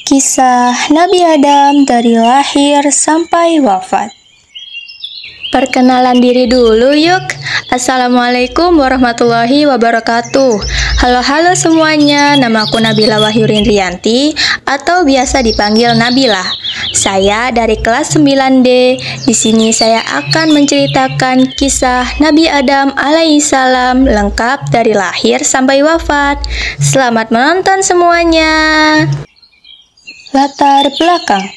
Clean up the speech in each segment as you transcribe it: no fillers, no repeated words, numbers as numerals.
Kisah Nabi Adam dari lahir sampai wafat. Perkenalan diri dulu yuk. Assalamualaikum warahmatullahi wabarakatuh. Halo semuanya, namaku Nabila Wahyu Rindrianti atau biasa dipanggil Nabila. Saya dari kelas 9D. Di sini saya akan menceritakan kisah Nabi Adam alaihissalam lengkap dari lahir sampai wafat. Selamat menonton semuanya. Latar belakang.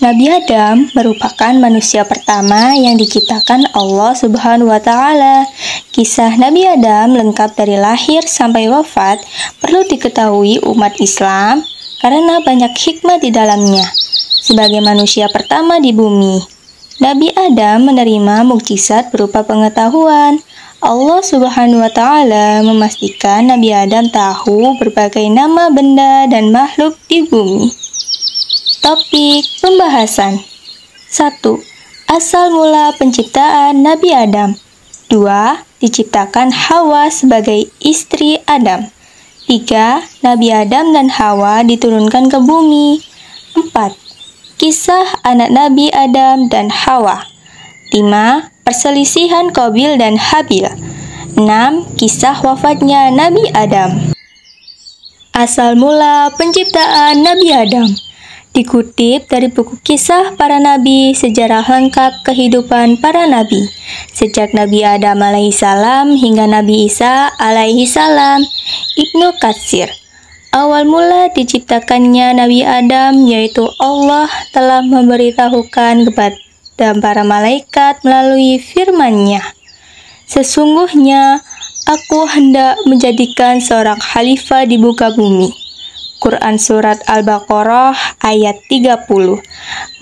Nabi Adam merupakan manusia pertama yang diciptakan Allah Subhanahu wa Ta'ala. Kisah Nabi Adam lengkap dari lahir sampai wafat perlu diketahui umat Islam karena banyak hikmah di dalamnya. Sebagai manusia pertama di bumi, Nabi Adam menerima mukjizat berupa pengetahuan. Allah Subhanahu wa Ta'ala memastikan Nabi Adam tahu berbagai nama benda dan makhluk di bumi. Topik pembahasan. 1. Asal mula penciptaan Nabi Adam. 2. Diciptakan Hawa sebagai istri Adam. 3. Nabi Adam dan Hawa diturunkan ke bumi. 4. Kisah anak Nabi Adam dan Hawa. 5. Perselisihan Qabil dan Habil. 6. Kisah wafatnya Nabi Adam. Asal mula penciptaan Nabi Adam. Dikutip dari buku Kisah Para Nabi, sejarah lengkap kehidupan para nabi, sejak Nabi Adam alaihissalam hingga Nabi Isa alaihissalam. Ibnu Katsir. Awal mula diciptakannya Nabi Adam, yaitu Allah telah memberitahukan kepada para malaikat melalui firman-Nya, "Sesungguhnya aku hendak menjadikan seorang khalifah di muka bumi." Quran Surat Al-Baqarah ayat 30.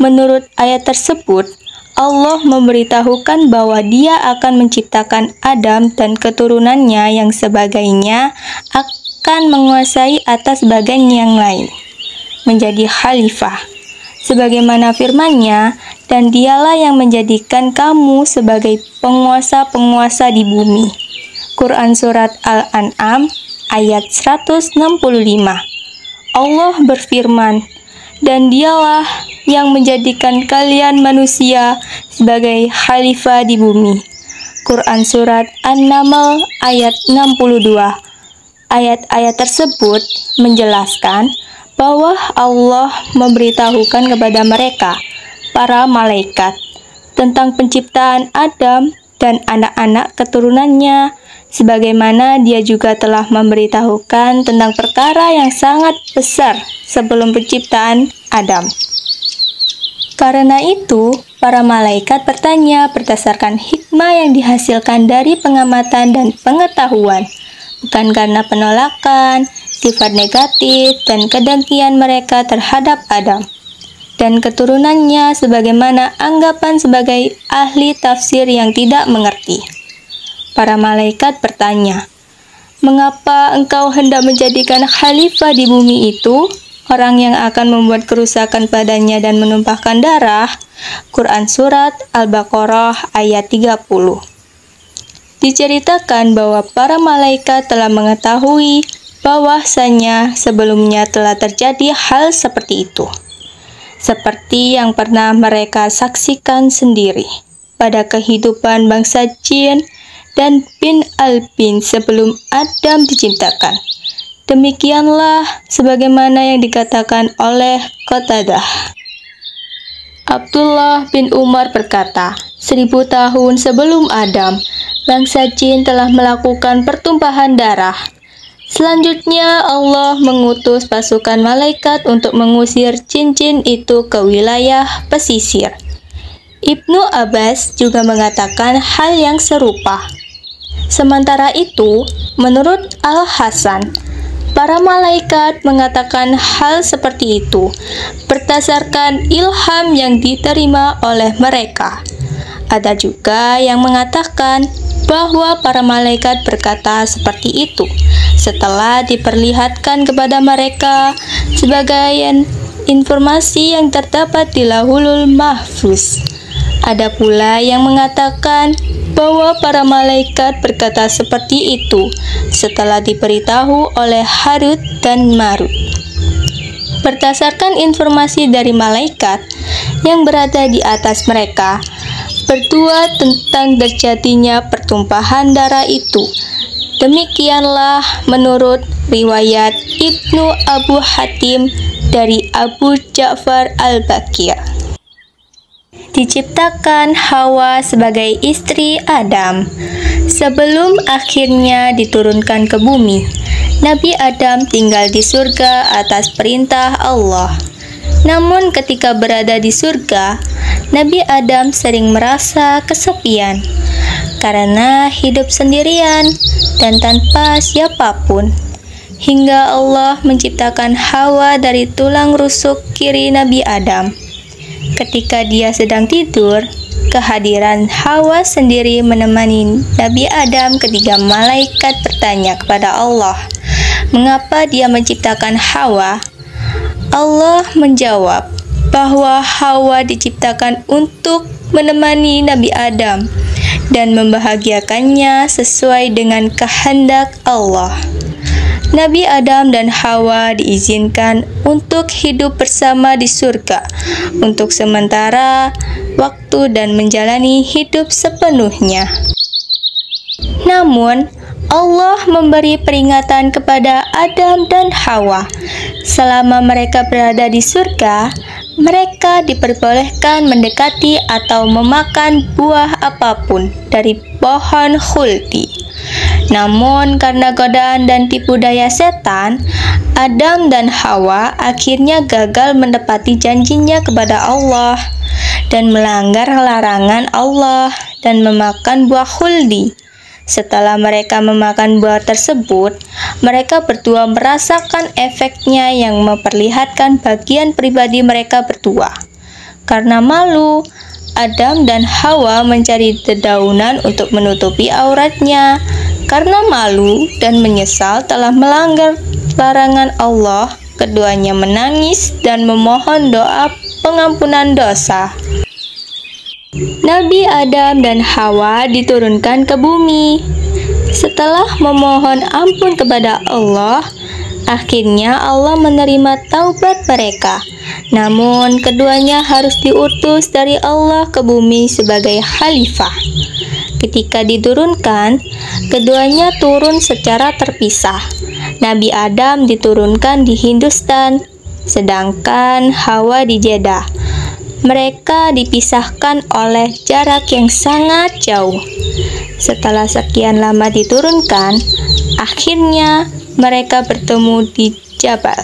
Menurut ayat tersebut, Allah memberitahukan bahwa Dia akan menciptakan Adam dan keturunannya yang sebagainya akan menguasai atas bagian yang lain, menjadi khalifah. Sebagaimana firman-Nya, "Dan Dialah yang menjadikan kamu sebagai penguasa-penguasa di bumi." Quran Surat Al-An'am ayat 165. Allah berfirman, "Dan Dialah yang menjadikan kalian manusia sebagai khalifah di bumi." Quran Surat An-Naml ayat 62. Ayat-ayat tersebut menjelaskan bahwa Allah memberitahukan kepada mereka, para malaikat, tentang penciptaan Adam dan anak-anak keturunannya, sebagaimana Dia juga telah memberitahukan tentang perkara yang sangat besar sebelum penciptaan Adam. Karena itu, para malaikat bertanya berdasarkan hikmah yang dihasilkan dari pengamatan dan pengetahuan, bukan karena penolakan, sifat negatif, dan kedengkian mereka terhadap Adam dan keturunannya, sebagaimana anggapan sebagai ahli tafsir yang tidak mengerti. Para malaikat bertanya, "Mengapa engkau hendak menjadikan khalifah di bumi itu, orang yang akan membuat kerusakan padanya dan menumpahkan darah?" Quran Surat Al-Baqarah ayat 30. Diceritakan bahwa para malaikat telah mengetahui bahwasanya sebelumnya telah terjadi hal seperti itu, seperti yang pernah mereka saksikan sendiri pada kehidupan bangsa jin dan bin al-bin sebelum Adam diciptakan. Demikianlah sebagaimana yang dikatakan oleh Qatadah. Abdullah bin Umar berkata, 1000 tahun sebelum Adam, bangsa jin telah melakukan pertumpahan darah. Selanjutnya Allah mengutus pasukan malaikat untuk mengusir jin-jin itu ke wilayah pesisir. Ibnu Abbas juga mengatakan hal yang serupa. Sementara itu, menurut Al-Hasan, para malaikat mengatakan hal seperti itu berdasarkan ilham yang diterima oleh mereka. Ada juga yang mengatakan bahwa para malaikat berkata seperti itu setelah diperlihatkan kepada mereka sebagian informasi yang terdapat di Lauhul Mahfuz. Ada pula yang mengatakan bahwa para malaikat berkata seperti itu setelah diberitahu oleh Harut dan Marut. berdasarkan informasi dari malaikat yang berada di atas mereka, berdua tentang terjadinya pertumpahan darah itu. Demikianlah menurut riwayat Ibnu Abu Hatim dari Abu Ja'far Al-Baqir. Diciptakan Hawa sebagai istri Adam. Sebelum akhirnya diturunkan ke bumi, Nabi Adam tinggal di surga atas perintah Allah. Namun ketika berada di surga, Nabi Adam sering merasa kesepian karena hidup sendirian dan tanpa siapapun. Hingga Allah menciptakan Hawa dari tulang rusuk kiri Nabi Adam. Ketika dia sedang tidur, kehadiran Hawa sendiri menemani Nabi Adam ketika malaikat bertanya kepada Allah, "Mengapa dia menciptakan Hawa?" Allah menjawab bahwa Hawa diciptakan untuk menemani Nabi Adam dan membahagiakannya sesuai dengan kehendak Allah. Nabi Adam dan Hawa diizinkan untuk hidup bersama di surga untuk sementara waktu dan menjalani hidup sepenuhnya. Namun, Allah memberi peringatan kepada Adam dan Hawa. Selama mereka berada di surga, mereka diperbolehkan mendekati atau memakan buah apapun dari pohon khuldi. Namun karena godaan dan tipu daya setan, Adam dan Hawa akhirnya gagal menepati janjinya kepada Allah dan melanggar larangan Allah dan memakan buah khuldi. Setelah mereka memakan buah tersebut, mereka berdua merasakan efeknya yang memperlihatkan bagian pribadi mereka berdua. Karena malu, Adam dan Hawa mencari dedaunan untuk menutupi auratnya. Karena malu dan menyesal telah melanggar larangan Allah, keduanya menangis dan memohon doa pengampunan dosa. Nabi Adam dan Hawa diturunkan ke bumi. Setelah memohon ampun kepada Allah, akhirnya Allah menerima taubat mereka. Namun, keduanya harus diutus dari Allah ke bumi sebagai khalifah. Ketika diturunkan, keduanya turun secara terpisah. Nabi Adam diturunkan di Hindustan, sedangkan Hawa di Jeddah. Mereka dipisahkan oleh jarak yang sangat jauh. Setelah sekian lama diturunkan, akhirnya mereka bertemu di Jabal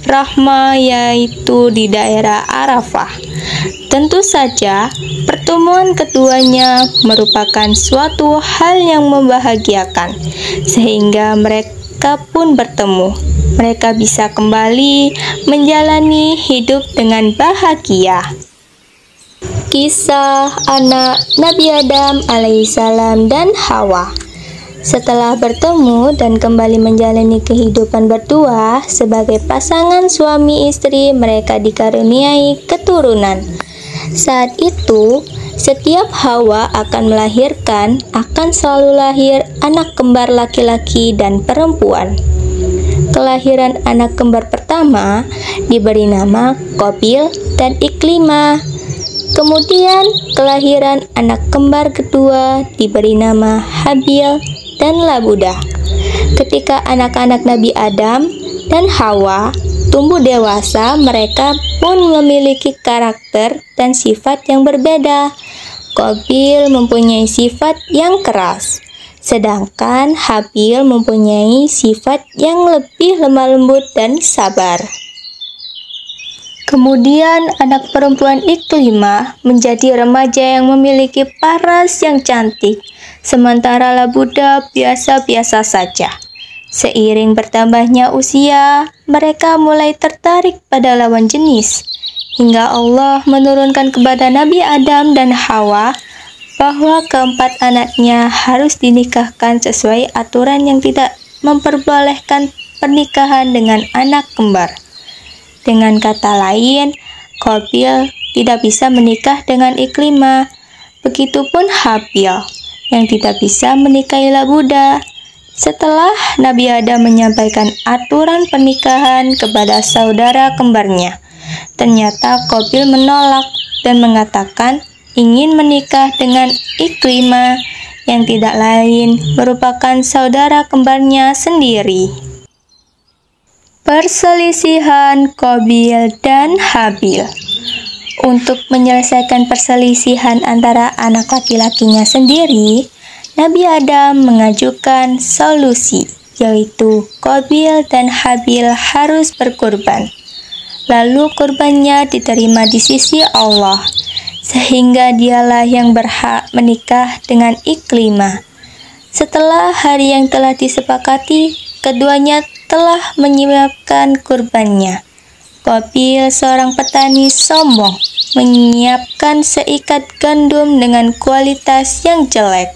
Rahmah, yaitu di daerah Arafah. Tentu saja, pertemuan keduanya merupakan suatu hal yang membahagiakan, sehingga mereka pun bertemu. Mereka bisa kembali menjalani hidup dengan bahagia. Kisah anak Nabi Adam alaihissalam dan Hawa. Setelah bertemu dan kembali menjalani kehidupan berdua sebagai pasangan suami istri, mereka dikaruniai keturunan. Saat itu, setiap Hawa akan melahirkan, akan selalu lahir anak kembar laki-laki dan perempuan. Kelahiran anak kembar pertama diberi nama Qabil dan Iklimah. Kemudian kelahiran anak kembar kedua diberi nama Habil dan Labudah. Ketika anak-anak Nabi Adam dan Hawa tumbuh dewasa, mereka pun memiliki karakter dan sifat yang berbeda. Qabil mempunyai sifat yang keras, sedangkan Habil mempunyai sifat yang lebih lemah lembut dan sabar. Kemudian anak perempuan Iklimah menjadi remaja yang memiliki paras yang cantik, sementara Labudah biasa-biasa saja. Seiring bertambahnya usia, mereka mulai tertarik pada lawan jenis, hingga Allah menurunkan kepada Nabi Adam dan Hawa bahwa keempat anaknya harus dinikahkan sesuai aturan yang tidak memperbolehkan pernikahan dengan anak kembar. Dengan kata lain, Qabil tidak bisa menikah dengan Iklimah, begitupun Habil yang tidak bisa menikahi Labudah. Setelah Nabi Adam menyampaikan aturan pernikahan kepada saudara kembarnya, ternyata Qabil menolak dan mengatakan ingin menikah dengan Ikrimah yang tidak lain merupakan saudara kembarnya sendiri. Perselisihan Qabil dan Habil. Untuk menyelesaikan perselisihan antara anak laki-lakinya sendiri, Nabi Adam mengajukan solusi, yaitu Qabil dan Habil harus berkurban. Lalu kurbannya diterima di sisi Allah, sehingga dialah yang berhak menikah dengan Ikrimah. Setelah hari yang telah disepakati, keduanya telah menyiapkan kurbannya. Qabil, seorang petani sombong, menyiapkan seikat gandum dengan kualitas yang jelek.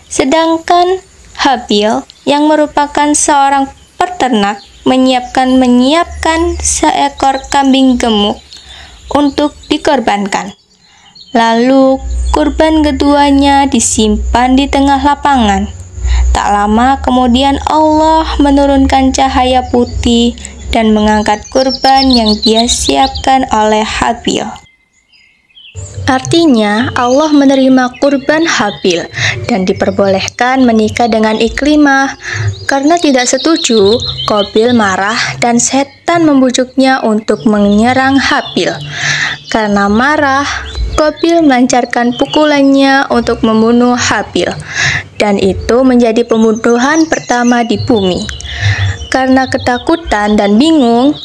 Sedangkan Habil, yang merupakan seorang peternak, menyiapkan seekor kambing gemuk untuk dikorbankan. Lalu kurban keduanya disimpan di tengah lapangan. Tak lama kemudian Allah menurunkan cahaya putih dan mengangkat kurban yang dia siapkan oleh Habil. Artinya, Allah menerima kurban Habil dan diperbolehkan menikah dengan Ikrimah. Karena tidak setuju, Qabil marah dan setan membujuknya untuk menyerang Habil. Karena marah, Qabil melancarkan pukulannya untuk membunuh Habil, dan itu menjadi pembunuhan pertama di bumi. Karena ketakutan dan bingung,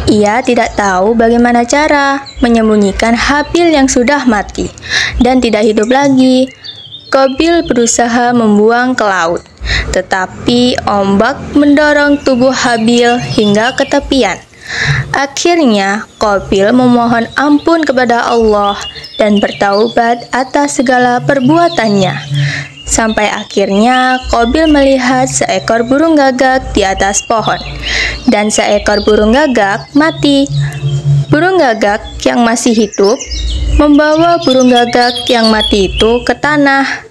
ia tidak tahu bagaimana cara menyembunyikan Habil yang sudah mati dan tidak hidup lagi. Qabil berusaha membuang ke laut, tetapi ombak mendorong tubuh Habil hingga ke tepian. Akhirnya, Qabil memohon ampun kepada Allah dan bertaubat atas segala perbuatannya. Sampai akhirnya Qabil melihat seekor burung gagak di atas pohon, dan seekor burung gagak mati. Burung gagak yang masih hidup membawa burung gagak yang mati itu ke tanah.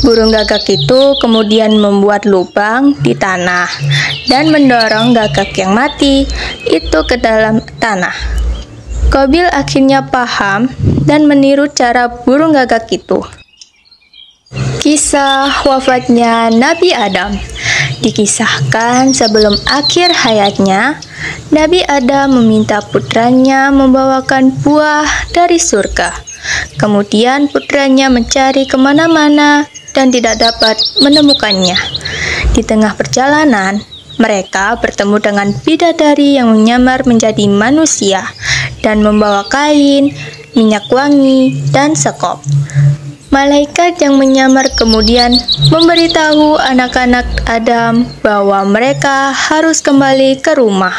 Burung gagak itu kemudian membuat lubang di tanah dan mendorong gagak yang mati itu ke dalam tanah. Qabil akhirnya paham dan meniru cara burung gagak itu. Kisah wafatnya Nabi Adam. Dikisahkan sebelum akhir hayatnya, Nabi Adam meminta putranya membawakan buah dari surga. Kemudian putranya mencari kemana-mana dan tidak dapat menemukannya. Di tengah perjalanan, mereka bertemu dengan bidadari yang menyamar menjadi manusia dan membawa kain, minyak wangi, dan sekop. Malaikat yang menyamar kemudian memberitahu anak-anak Adam bahwa mereka harus kembali ke rumah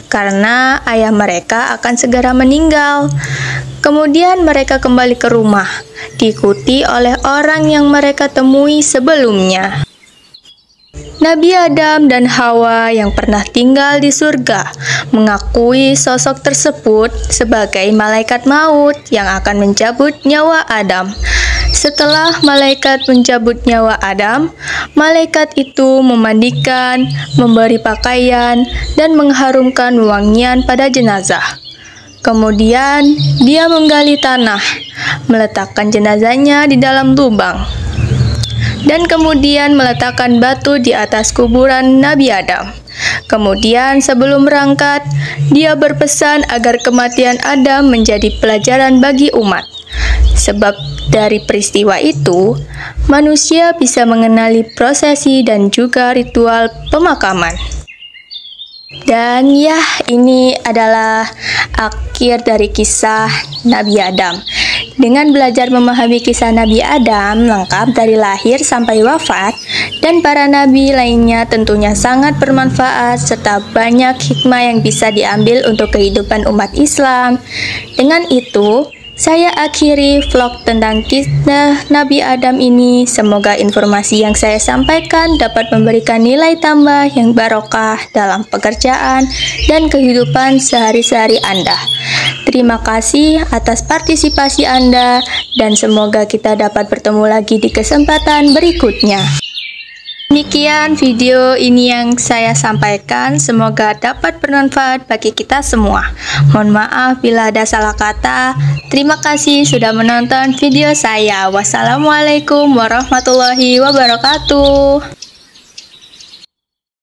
karena ayah mereka akan segera meninggal. Kemudian mereka kembali ke rumah, diikuti oleh orang yang mereka temui sebelumnya. Nabi Adam dan Hawa yang pernah tinggal di surga mengakui sosok tersebut sebagai malaikat maut yang akan mencabut nyawa Adam. Setelah malaikat mencabut nyawa Adam, malaikat itu memandikan, memberi pakaian, dan mengharumkan wangian pada jenazah. Kemudian dia menggali tanah, meletakkan jenazahnya di dalam lubang, dan kemudian meletakkan batu di atas kuburan Nabi Adam. Kemudian sebelum berangkat, dia berpesan agar kematian Adam menjadi pelajaran bagi umat. Sebab dari peristiwa itu, manusia bisa mengenali prosesi dan juga ritual pemakaman. Dan ya, ini adalah akhir dari kisah Nabi Adam. Dengan belajar memahami kisah Nabi Adam lengkap dari lahir sampai wafat, dan para nabi lainnya tentunya sangat bermanfaat serta banyak hikmah yang bisa diambil untuk kehidupan umat Islam. Dengan itu, saya akhiri vlog tentang kisah Nabi Adam ini. Semoga informasi yang saya sampaikan dapat memberikan nilai tambah yang barokah dalam pekerjaan dan kehidupan sehari-hari Anda. Terima kasih atas partisipasi Anda dan semoga kita dapat bertemu lagi di kesempatan berikutnya. Demikian video ini yang saya sampaikan, semoga dapat bermanfaat bagi kita semua. Mohon maaf bila ada salah kata. Terima kasih sudah menonton video saya. Wassalamualaikum warahmatullahi wabarakatuh.